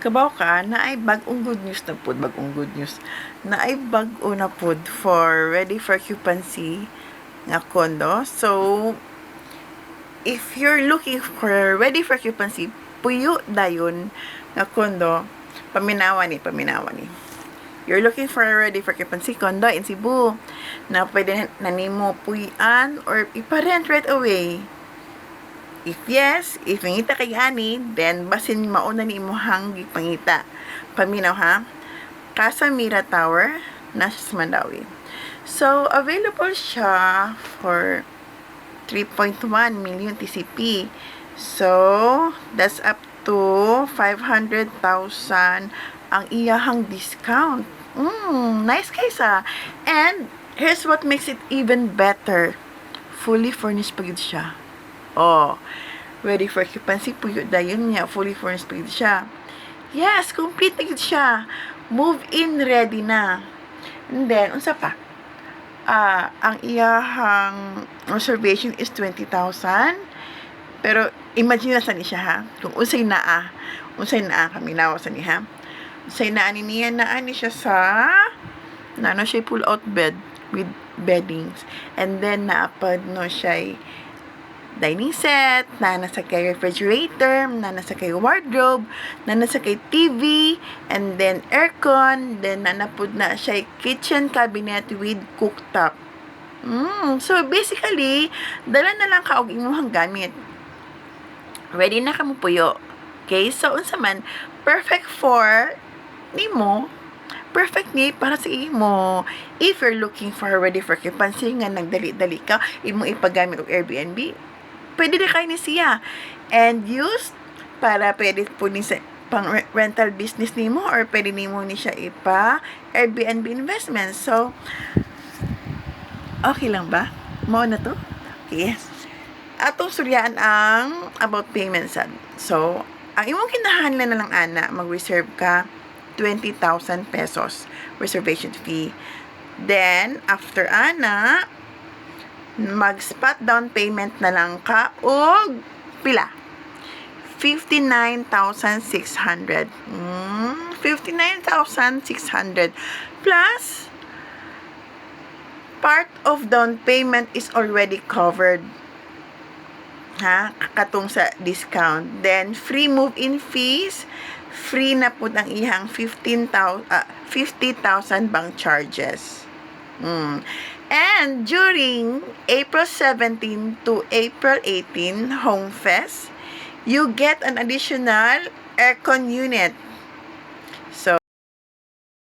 Kabaw ka na ay bag-ong good news na pod, bag-ong good news. Na ay bag-o na pod for ready for occupancy nga condo. So, if you're looking for ready for occupancy, puyo dayon nga condo, paminawa ni. You're looking for a ready for occupancy condo in Cebu na pwede na nimo puyan or iparent right away. If yes, if mangita kay ani, then basin mauna ni imuhang gipangita. Paminaw ha. Casa Mira Tower, nasa sa Mandawi. So, available siya for 3.1 million TCP. So, that's up to 500,000 ang iyahang discount. Nice kaysa. And, here's what makes it even better. Fully furnished pagid siya. Oh, ready for occupancy puyo dayon niya, fully furnished pagid siya. Yes, complete pagid siya. Move-in ready na. And then, unsa pa? Ang iyahang reservation is 20,000. Pero, imagine na sa ni siya ha. Kung unsay naa kami nawa sa ni ha. Unsay naa ni niya, naa ni siya sa, na siya pull out bed with beddings. And then, naapad no siya dining set, na nasa kay refrigerator, na nasa kay wardrobe, na nasa kay TV, and then aircon, then nanapod na siya kitchen cabinet with cooktop. So basically, dala na lang ka og imong gamit. Ready na kamo puyo. Okay? So unsa man, perfect for nimo, perfect ni para sa imo. If you're looking for ready for occupancy nga nagdali-dali ka, imong ipagamit og Airbnb, pwede na kayo ni siya. And used para pwede po ni sa pang rental business nimo or pwede nimo ni siya ipa Airbnb investment. So, okay lang ba? Mao na to? Yes. Atong suryaan ang about payment sad. So, ang imong kinahanglan na lang ana, mag-reserve ka 20,000 pesos reservation fee. Then, after ana, mag-spot down payment na lang ka og pila? 59,600. 59,600 plus part of down payment is already covered. Ha? Katong sa discount. Then free move-in fees, free na po ang ihang 50,000 bank charges. And during April 17 to April 18 Home Fest, you get an additional aircon unit